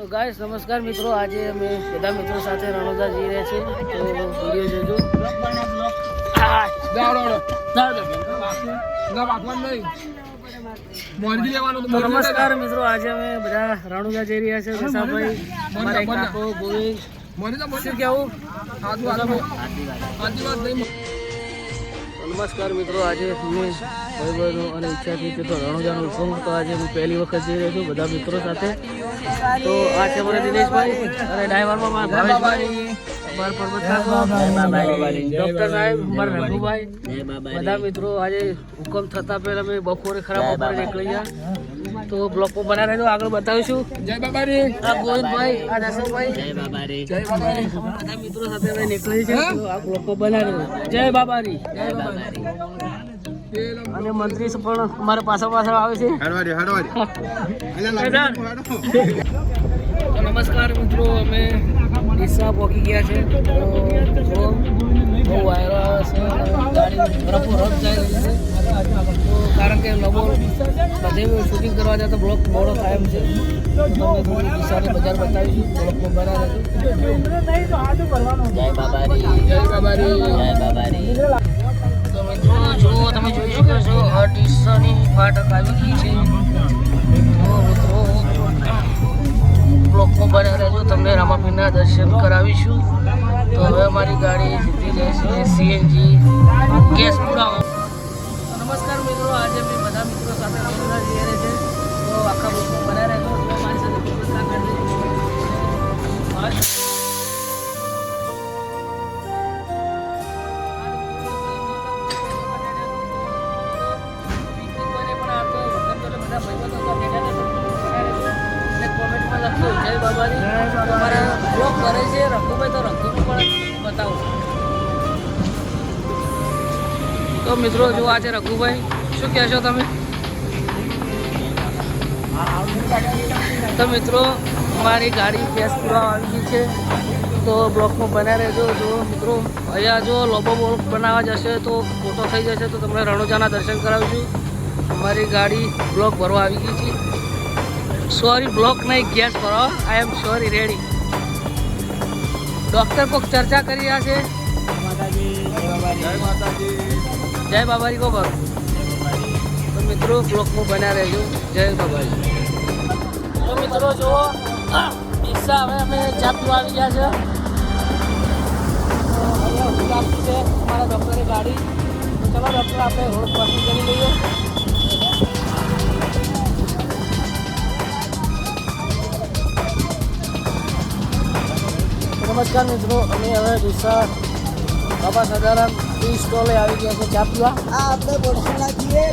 તો ગાઈસ નમસ્કાર મિત્રો, આજે અમે બધા મિત્રો સાથે રણોદા જઈ રહ્યા છીએ, તો વિડીયો જોજો. નમસ્કાર મિત્રો, આજે અમે બધા રણોદા જઈ રહ્યા છીએ. જસાભાઈ, મારા કાકો, ગોવિંદ, શું કેવું? નમસ્કાર મિત્રો, આજે અમે ભાઈબંધો અને ઈચ્છાથી તો રણોદાનો હુકમ, તો આજે હું પહેલી વખત જઈ રહ્યો છું બધા મિત્રો સાથે. તો આ છે મારા દિનેશભાઈ અને ડ્રાઈવરમાં મારા ભાવેશભાઈ, અમારા પરબત કાકો, ડોક્ટર સાહેબ, અમારા રઘુભાઈ, બધા મિત્રો આજે હુકમ થતા પહેલા અમે બપોરે ખરાબ બપોરે નીકળી ગયા. તો બ્લોક પર બના રહેજો, આગળ બતાવીશું. જય બાબારી. આ ગોવિંદભાઈ, આ જસવભાઈ, જય બાબારી. જય બાબારી. બધા મિત્રો સાથે અમે નીકળી છે, તો આ બ્લોક પર બના રહેજો. જય બાબારી. જય બાબારી. અને મંત્રી પણ અમારા પાછળ આવે છે. નમસ્કાર મિત્રો, અમે ડીસા પહોંચી ગયા છે. તો બહુ વાયરો આવે છે, ગાડી રફો રફ જાય છે. તો કારણ કે લોકો બધે શૂટિંગ કરવા જાય તો બ્લોક મોડો થાય એમ છે. તમને થોડી ડીસાની બજાર બતાવીશું, બ્લોકમાં બના રહેજો. જય બાબારી. જય બાબારી. જય બાબારી. તો મિત્રો જો તમે જોઈ શકો છો, આ ડીસાની ફાટક આવી ગઈ છે. તો મિત્રો બ્લોકમાં બના રહેજો, તમને રામાપીરના દર્શન કરાવીશું. તો હવે અમારી ગાડી સીધી જશે સીએનજી ગેસ પુરાવા. નમસ્કાર મિત્રો, આજે અમે બધા મિત્રો સાથે રણોદા જઈ રહ્યા છે. તો આખા બ્લોકમાં બના રહેજો, અમારી સાથે જય બાબારી. તમારા બ્લોગ કરે છે રઘુભાઈ, તો રઘુનું પણ બતાવો. તો મિત્રો જો આ છે રઘુભાઈ, શું કહેશો તમે? તો મિત્રો મારી ગાડી ગેસ પુરાવા આવી ગઈ છે, તો બ્લોકમાં બના રહેજો. જો મિત્રો અહીંયા જો લોબો બ્લોક બનાવવા જશે તો ફોટો થઈ જશે, તો તમને રણોજાના દર્શન કરાવીશું. અમારી ગાડી બ્લોક ભરવા આવી ગઈ છે. સોરી બ્લોક નહીં, ગેસ ભરો. આઈ એમ સોરી રેડી. ડૉક્ટર કોક ચર્ચા કરી રહ્યા છે. જય બાબારી કો ભરો. તો મિત્રો બ્લોકમાં બન્યા રહેજો. જય બાબારી. તો મિત્રો જુઓ, ડીસા હવે અમે ચા પીવા આવી ગયા છે. છે અમારા ડૉક્ટરની ગાડી. ચલો ડૉક્ટર, આપણે રોડ પસંદ કરી લઈએ. નમસ્કાર મિત્રો, અમે હવે ડીસા બાબા સદારામ ટી સ્ટોલે આવી ગયા છે ચા પીવા. આપણે બોરસલા છીએ.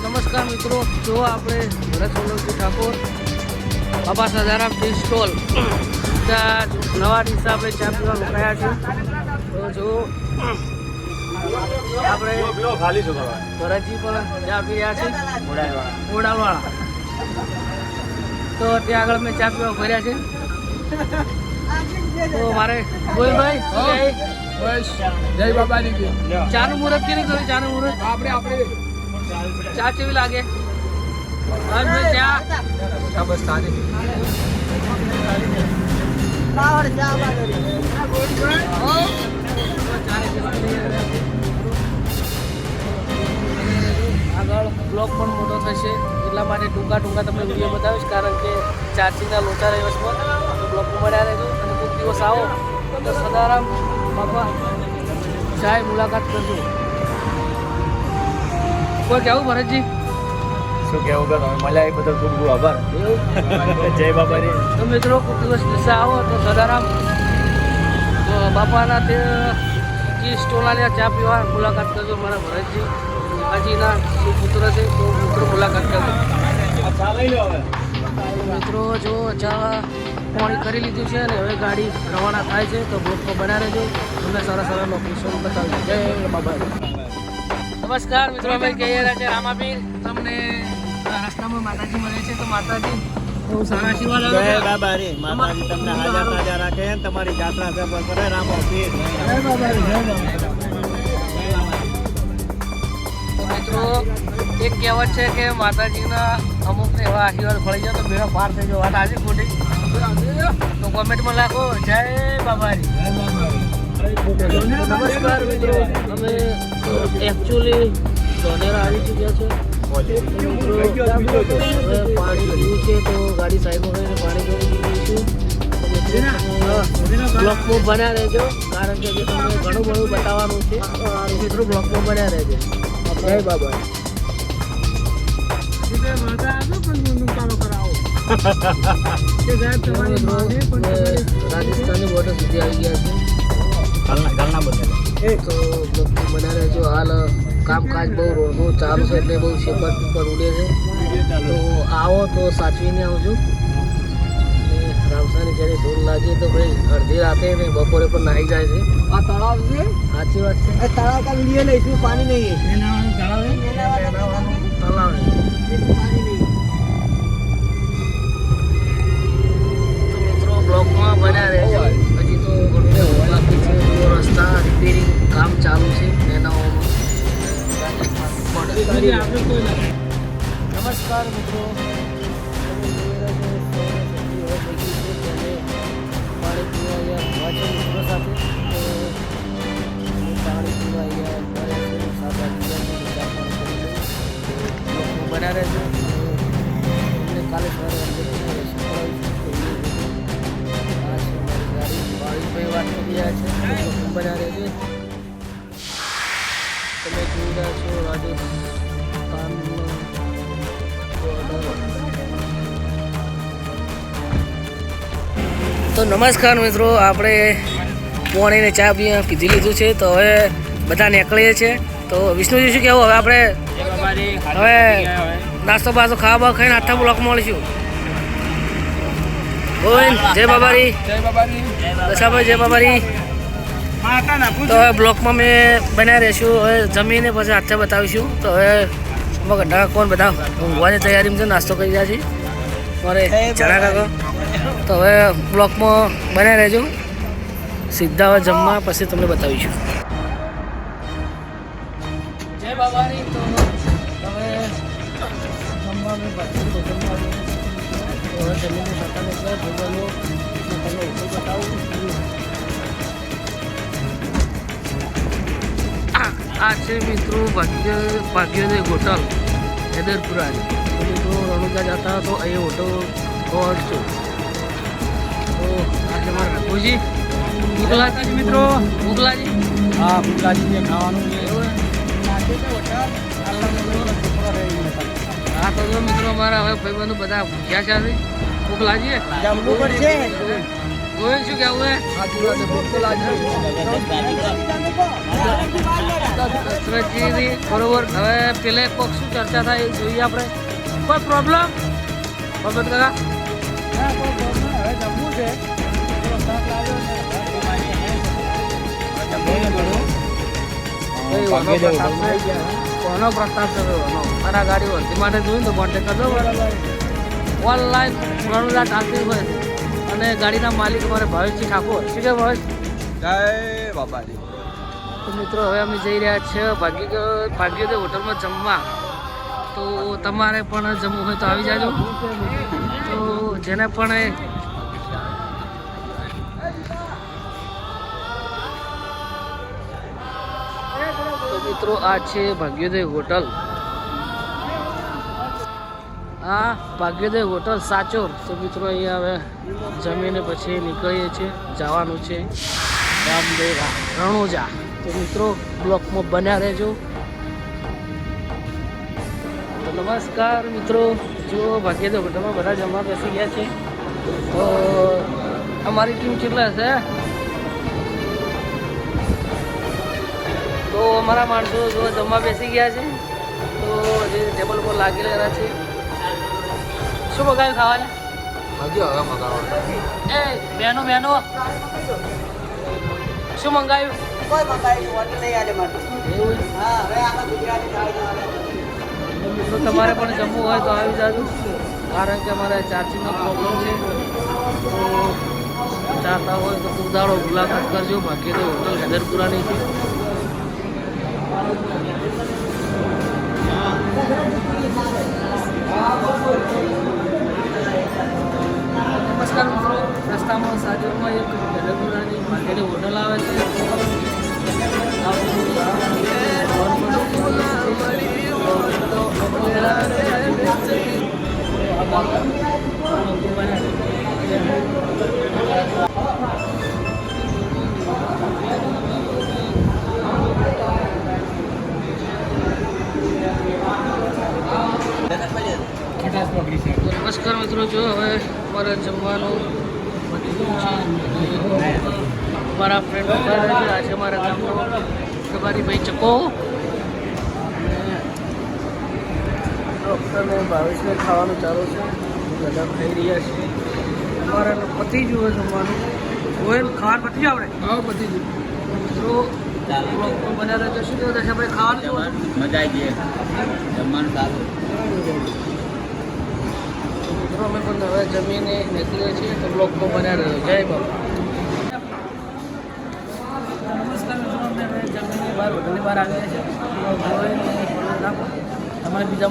નમસ્કાર મિત્રો, જો આપણે ભરત સોલંકી ઠાકોર બાબા સદારામ ટી સ્ટોલ નવા ડીસા આપણે ચા પીવા રોકાયા છે. તો જો આપણે ભરતજી પણ ચા પી રહ્યા છે, મોડાવાળા. તો ત્યાં આગળ મેં ચા પીવા ભર્યા છે. તો મારે ગોવિંદભાઈ જય બાબાજી. ચાનું મુહૂર્ત કેવી કર્યું? ચાનું મુહૂર્ત આપણે ચા કેવી લાગે? ચા બસ સારી. આગળ બ્લોક પણ મોટો થશે, એટલા માટે ટૂંકા તમને વિડીયો બતાવીશ, કારણ કે ચાર્જિંગના લોચા દિવસમાં બ્લોકમાં મળ્યા રહેજો. અને કોઈ દિવસ આવો તો સદારામ બાપા ચાય મુલાકાત કરજો. કોઈ કેવું ભરતજી? શું કેવું કે તમે મળ્યા એ બધો ખૂબ ખૂબ આભાર. જય બાબારી. તો મિત્રો કોઈ દિવસ ડીસા આવો તો સદારામ બાપાના તે ટી સ્ટોલના ચા પીવા મુલાકાત કરજો. મારા ભરતજી હાજીના સુપુત્ર છે, તો મિત્રો મુલાકાત કરજો. મિત્રો જો ચા પાણી કરી લીધું છે અને હવે ગાડી રવાના થાય છે. તો બ્લોકમાં બના રહેજો, તમને સારા સારા લોકેશન બતાવજો. જય બાબા. નમસ્કાર મિત્રો, અમે કહી રહ્યા છે રામાપીર. તમને રસ્તામાં માતાજી મળે છે, તો માતાજી બહુ સારા આશીર્વાદ આવે. જય બાબારી. માતાજી તમને હાજર તાજા રાખે, તમારી જાત્રા સફળ કરે. રામાપીર. જય બાબારી. જય બાબારી. મિત્રો એક કહેવત છે કે માતાજીના અમુક એવા આશીર્વાદ ફળી જાય તો બેડો પાર થઈ જાય. વાત આજે ખોટી? કોમેન્ટમાં લખો જય બાબારી. નમસ્કાર મિત્રો, અમે એકચ્યુઅલી ધોનેરા આવી ચૂક્યા છે. હવે પાણી પીવું છે તો ગાડી સાઈડમાં કરીને પાણી ભરી દઈશું. બ્લોકમાં બન્યા રહેજો, કારણ કે તમને ઘણું બધું બતાવવાનું છે. મિત્રો બ્લોકમાં બન્યા રહેજો. જય બાબા. રાજસ્થાની બોર્ડર સુધી આવી ગયા છે તો બ્લોકમાં બન્યા રહેજો. હાલ કામકાજ બહુ રોડનું ચાલુ છે એટલે બહુ શેપર પર ઉડે છે, તો આવો તો સાચવીને આવજો. રામસાની જ્યારે ધૂળ લાગી તો ભાઈ અડધી રાતે ને બપોરે પણ નાહી જાય છે. આ તળાવ છે, સાચી વાત છે. તળાવ કા વિડીયો લઈશું, પાણી નહીં તળાવ તો મિત્રો બ્લોકમાં બન્યા રહેજો. હજી તો ઘણું બાકી છે. રસ્તા રિપેરિંગ કામ ચાલુ છે એના. નમસ્કાર મિત્રો, પાણી પીવા અહીંયા મિત્રો સાથે પાણી પીવા અહીંયા બના રહેશે. કાલે સવારે આ છે મારી ગાડી. ભાઈ વાત કરી રહ્યા છે, બના રહેશે. તમે જોઈ રહ્યા છો રાજસ્થાન. તો નમસ્કાર મિત્રો, આપણે પોણીને ચા પીધી લીધું છે તો હવે બધા નીકળીએ છીએ. તો વિષ્ણુજી શું કહેવું? હવે આપણે હવે નાસ્તો બાસ્તો ખાવા ખાઈને 8 બ્લોક મળીશું. ગોવિંદ જય બાબારી. દશાભાઈ જય બાબારી. તો હવે બ્લોકમાં મેં બનાવી રહીશું. હવે જમીને પછી હાથે બતાવીશું. તો હવે ગઢા કોણ બધા ઊંઘવાની તૈયારીમાં છે, નાસ્તો કરી રહ્યા છીએ મારે ચણા કાકા. તો હવે બ્લોકમાં બનાવી રહેજો. સીધા હવે જમવા પછી તમને બતાવીશું. જય બાબારી. તો હવે જમવા મેં હવે જમીને સત્તાને ભગવાનનો તમને બતાવું. આ છે મિત્રો ભાગ્યોદય હોટલ હેદરપુરાની. મિત્રો રણુજા જતા તો અહીં હોટલ પહોંચશું. તો આજે મારા રઘુજી મુગલાજી મિત્રો, મુગલાજી હા મુગલાજી ખાવાનું છે. હા તો જો મિત્રો અમારા હવે ભાઈબંધો બધા ભૂખ્યા છે. મુગલાજી જમવું પડશે. ગોવિંદ શું કહેવું હે? દશરથજીની બરોબર. હવે પેલે કોક શું ચર્ચા થાય એ જોઈએ આપણે. કોઈ પ્રોબ્લેમ ભગત કાકા? હવે જમવું છે. કોનો પ્રસ્તાવ છે? મારા ગાડી વર્તી માટે જોયું તો કોન્ટેક્ટ કરજો. ઓનલાઈન રણુજા ટ્રાન્સફર હોય અને ગાડીના માલિક અમારે ભાવેશજી ઠાકોર. શું કે ભાવેશ? જય બાબાજી. તો મિત્રો હવે અમે જઈ રહ્યા છીએ ભાગ્યોદય હોટલમાં જમવા. તો તમારે પણ જમવું હોય તો આવી જાજો. તો જેને પણ તો મિત્રો આ છે ભાગ્યોદય હોટલ. આ ભાગ્યોદય હોટલ સાચોર. તો મિત્રો અહીંયા હવે જમીને પછી નીકળીએ છીએ, જવાનું છે રામદેવા રણુજા. તો મિત્રો બ્લોકમાં બન્યા રહેજો. તો નમસ્કાર મિત્રો, જો ભાગ્યોદય હોટલમાં બધા જમવા બેસી ગયા છે. તો અમારી ટીમ કેટલા છે? તો અમારા માણસો જો જમવા બેસી ગયા છે. તો હજી ટેબલ ઉપર લાગી રહ્યા છે. શું મગાવ્યું ખાવાને? એ બેનો શું મંગાવ્યું? એવું? મિત્રો તમારે પણ જમવું હોય તો આવી જાજો, કારણ કે અમારે ચાર્જિંગનો પ્રોબ્લેમ છે. તો ચાહતા હોય તો ઉદાડો મુલાકાત કરજો. ભાગ્યોદય હોટલ હેદરપુરાની છે. નમસ્કાર મિત્રો. રસ્તામાં સાજરમાં એક ગઢપુરાની માર્કેટની હોટલ આવે છે. નમસ્કાર મિત્રો, જો હવે અમારે જમવાનું મારા ફ્રેન્ડ આજે અમારા ગામનો પ્રભારી ભાઈ ચકો ડૉક્ટરને ભાવેશને ખાવાનું ચાલુ છે. બધા ખાઈ રહ્યા છે. અમારા પતી જુઓ જમવાનું હોય ખાવાનું પતી આવડે. હા, પતી ગયું. મિત્રો બધા રહેજો. શું કેવું દર્શનભાઈ, ખાવાનું કેવું? મજા આવી ગઈ, જમવાનું સારું. મિત્રો અમે પણ હવે જમીને નીકળીએ છીએ, તો બ્લોગ તો બન્યા રહ્યો. જય બાબા. નમસ્કાર મિત્રો, અમે હવે જમીનની બહાર હોટલની બહાર આવ્યા છીએ. તમારે બીજા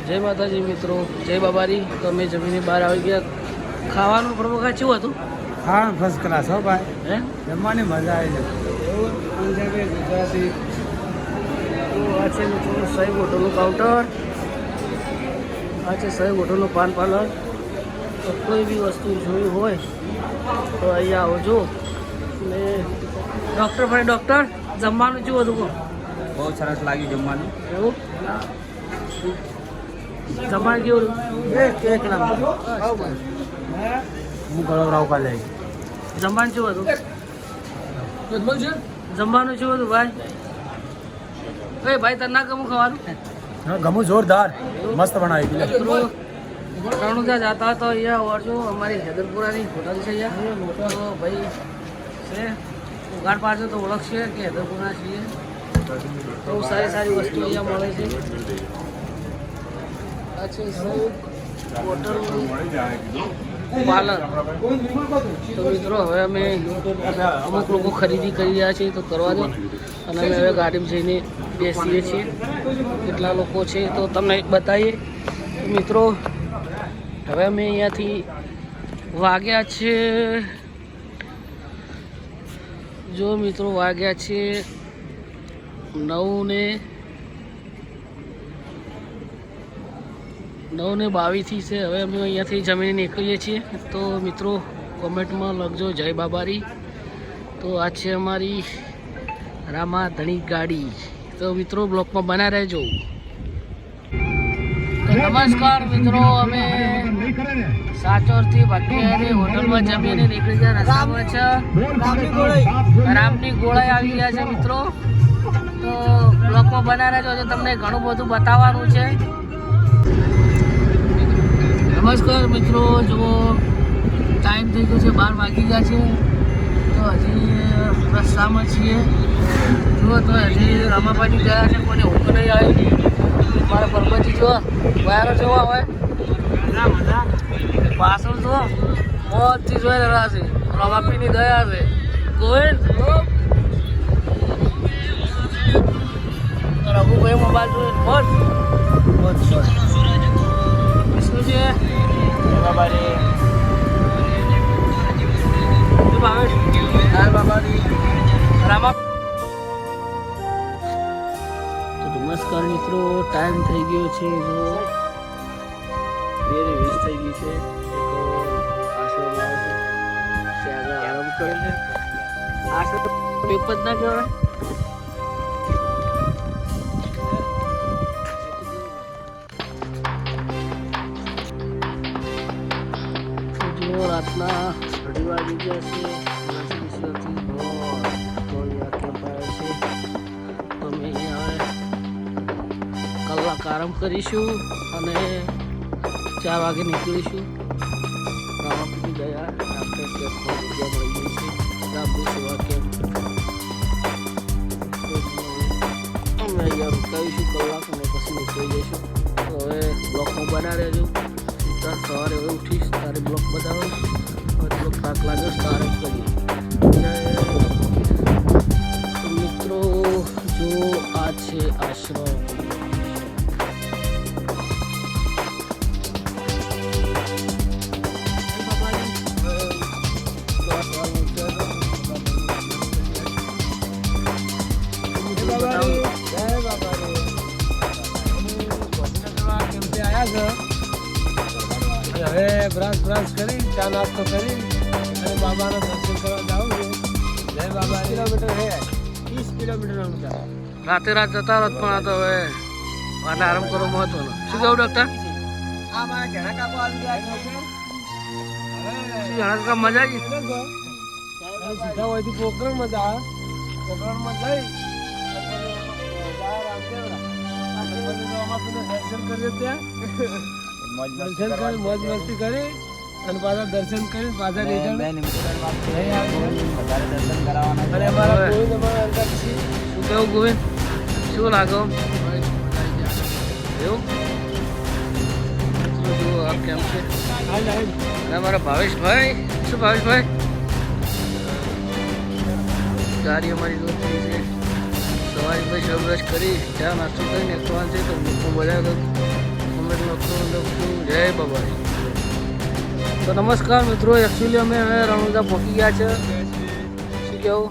જય માતાજી મિત્રો, જય બાબારી. તો અમે જમીનની બહાર આવી ગયા. ખાવાનું પ્રમુખ કેવું હતું? હા, ફર્સ્ટ ક્લાસ હો ભાઈ, હે જમવાની મજા આવી જાય. પંજાબી, ગુજરાતી. તો આ છે મિત્રો સાહેબ હોટલનું કાઉન્ટર. આ છે સાહેબ હોટલનું પાન પાર્લર. તો કોઈ બી વસ્તુ જોઈ હોય તો અહીંયા આવજો. ને ડૉક્ટર ભાઈ, ડૉક્ટર જમવાનું કેવું હતું? કહો. બહુ સરસ લાગ્યું જમવાનું. એવું જમવાનું કેવું હતું? એક નંબર. હું ગળો રાવ કાલે જમવાનું કેવું હતું? જમવાનું કેવું હતું ભાઈ? એ ભાઈ તને ના ગમું ખાવાનું? ગમું જોરદાર, મસ્ત બનાવી. રણુજા જતા તો અહીંયા આવજો. અમારી હેદરપુરાની હોટલ છે અહીંયા. તો ભાઈ છે ઉઘાડ પાડશે તો ઓળખશે કે હેદરપુરા છીએ. બહુ સારી સારી વસ્તુ અહીંયા મળે છે. આ છે હોટલ પાર્લર. તો મિત્રો હવે અમે અમુક લોકો ખરીદી કરી રહ્યા છીએ, તો કરવા દો. અને અમે હવે ગાડીમાં જઈને બેસીએ છીએ. કેટલા લોકો છે તો તમને બતાવીએ. તો મિત્રો હવે અમે અહીંયાથી વાગ્યા છે, જો મિત્રો વાગ્યા છે 9:22 છે. હવે અમે અહીંયાથી જમીને નીકળીએ છીએ. તો મિત્રો કોમેન્ટમાં લખજો જય બાબારી. તો આ છે અમારી રામા ધણી ગાડી. તો મિત્રો બ્લોકમાં બના રહેજો. તો નમસ્કાર મિત્રો, અમે સાચોરથી ભાગ્યની હોટલમાં જમીને નીકળી ગયા. રસ્તામાં છે રામની ગોળાઈ આવી ગયા છે મિત્રો. તો બ્લોકમાં બના રહેજો, તમને ઘણું બધું બતાવવાનું છે. નમસ્કાર મિત્રો, જુઓ ટાઈમ થઈ ગયો છે, 12 વાગી ગયા છે. તો હજી રસ્તામાં છીએ. જુઓ તો હજી રમાપાટી ગયા છે, કોઈને ઊંઘ નહીં આવી. મારા પરબતજી જો વાયરો જોવા હોય પાછળ જો મોજથી જોઈ રહ્યા છે. રમાપીની દયા છે. ગોવિંદ રઘુભાઈ મોબાઈલ જોઈ મોજ શું છે બાબારી બાબારી રામા. નમસ્કાર મિત્રો, ટાઈમ થઈ ગયો છે, જો 2:20 થઈ ગઈ છે. એક આશ્રમ આવે છે, ત્યાં આગળ આરામ કરે છે. આશ્રમ પેપર ના કહેવાય. જો રાતના 2:30 વાગી ગયા છે. આરામ કરીશું અને 4 વાગે નીકળીશું. રામાપીની દયા આપણે જગ્યા મળી ગઈ છે. રામની સેવા કેમ્પ અમે અહીંયા રોકાવીશું કલાક અને પછી નીકળી જઈશું. તો હવે બ્લોકમાં બના રહેજો. સવારે હવે ઉઠીશ તારે બ્લોક બતાવીશ. થોડોક થાક લાગ્યો તારે કરીએ. મિત્રો જો આ છે આશ્રમ. બ્રશ કરી ચા નાસ્તો કરી અને બાબાના દર્શન કરવા જાઉં છું. જય બાબા. કિલોમીટર હે 30 કિલોમીટર અંતર. રાતે રાત જતા રહો પણ આ તો હવે આને આરામ કરવો મહત્વનો. શું કહું ડૉક્ટર? આ મારા ઘણા કાકો આવી ગયા છે. શું ઘણા કામ મજા આવી? સીધા હોયથી પોખરણમાં જા. પોખરણમાં જઈ દર્શન કરીએ ત્યાં દર્શન કરી મોજ મસ્તી કરી અને પાછા દર્શન કરી પાછા રિટર્ન વધારે દર્શન કરાવવાના અને અમારા ગોવિંદ અમારા અંદર છે. શું કેવું ગોવિંદ? શું લાગો એવું? જુઓ આ કેમ છે અને અમારા ભાવેશભાઈ. શું ભાવેશભાઈ? ગાડી અમારી દૂર થઈ છે. સવારે ભાઈ સબ્રશ કરી ચા નાસ્તો કરીને એકવાન છે તો લોકો બધા કમેન્ટ લખતું જય બાબા. તો નમસ્કાર મિત્રો, એકચ્યુઅલી અમે હવે રણુજા પહોંચી ગયા છે. શું કહેવું?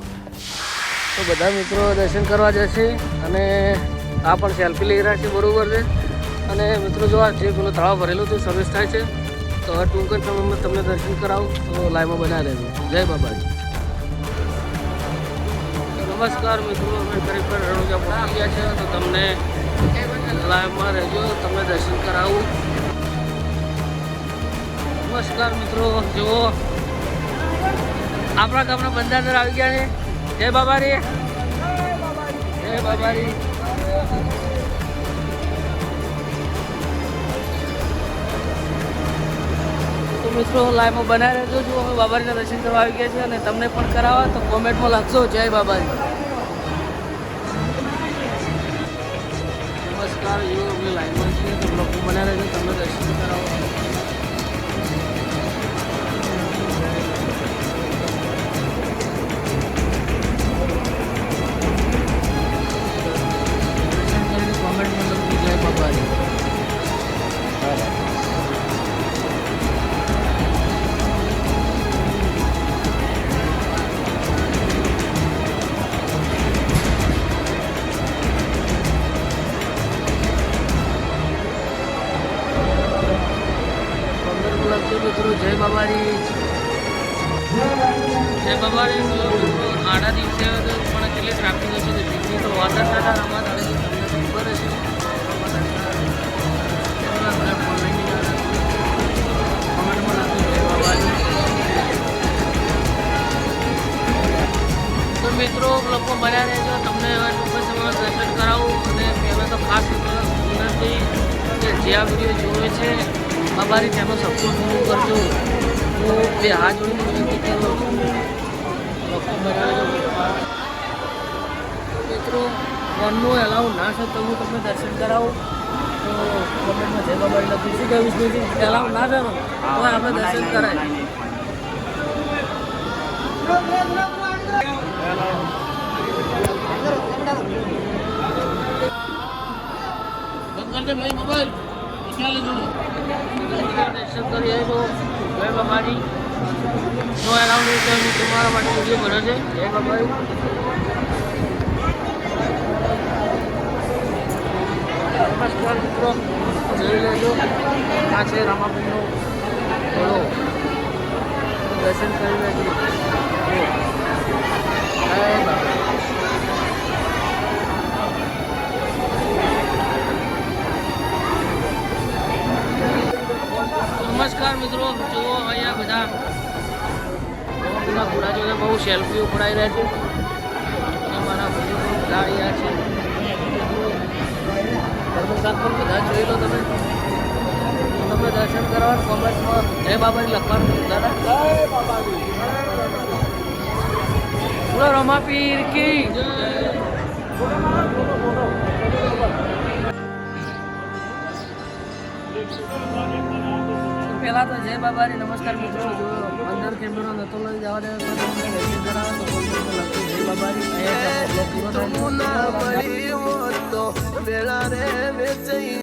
તો બધા મિત્રો દર્શન કરવા જશે અને આ પણ સેલ્ફી લઈ રહ્યા છે, બરાબર છે. અને મિત્રો જો આ જે પેલો તળાવ ભરેલું તે સર્વિસ થાય છે. તો હવે ટૂંક જ સમયમાં તમને દર્શન કરાવું તો લાઈવમાં બનાવી રહેજો. જય બાબાજી. નમસ્કાર મિત્રો, અમે ખરેખર રણુજા પહોંચી ગયા છે તો તમને લાઈવમાં રહેજો, તમને દર્શન કરાવું. નમસ્કાર મિત્રો, જુઓ આપણા ગામના બંધાદર આવી ગયા છે. જય બાબારી. જય બાબારી. તો મિત્રો લાઈવમાં બનાવી રહેજો. જો અમે બાબારીના દર્શન કરવા આવી ગયા છે અને તમને પણ કરાવવા તો કોમેન્ટમાં લખજો જય બાબારી. નમસ્કાર, જો અમે લાઈવમાં છીએ તો લોકો બનાવી રહેજો, તમને દર્શન કરાવો. કોમેન્ટમાં લખજો જય બાબારી. મિત્રો જય બાબારી. જય બાબારી. આડા દિવસે પણ કેટલી ટ્રાફિક હશે તો દીકરી તો વાતા થતા રમત તમને ખબર હશે. કોમેન્ટમાં લખજો જય બાબારી. તો મિત્રો લોકો બન્યા રહેજો, તમને હવે ટૂંક સમયમાં દર્શન કરાવું. અને પહેલાં તો ખાસ વિનંતી કે જે આ વિડીયો જોવે છે બાબારી ચેનલ સબસ્ક્રાઈબ કરજો. હું બે હાથ જોડીને વિનંતી કરું છું. મિત્રો ફોનનું એલાઉ ના છે તો હું તમને દર્શન કરાવું તો કોમેન્ટમાં જય બાબારી લખું. શું કહેવું વિષ્ણુજી? એલાઉ ના છે ને તો આપણે દર્શન કરાય. ભાઈ મોબાઈલ દર્શન કરી આવ્યો. જય બાબાજી. નો એલાઉન્ડ હોય તો તમારા માટે વિડીયો બને છે. જય બાબાજી. નમસ્કાર મિત્રો, જોઈ લેજો આ છે રામાપીરનો ઘોડો. દર્શન કરી લેજો. જય બાબા. નમસ્કાર મિત્રો, જુઓ અહીંયા બધા ઘોડા જોડે બહુ સેલ્ફી ઉપડાઈ રહ્યા છે. મારા ભાઈઓ પણ બધા અહીંયા છે. ધર્મસાત પણ બધા જોઈ લો તમે. તમને દર્શન કરવા કોમેન્ટમાં જય બાબાજી લખવાનું ભૂલતા ના. જય બાબાજી. બોલો રમાપીર કી જય. પહેલાં તો જય બાબારી. નમસ્કાર મિત્રો, જો અંદર કેમેરો નતો લઈ જવા દે તો તમને દર્શન કરાવે તો કોમેન્ટમાં લખજો જય બાબારી. અહીંયા પૂરો થાય.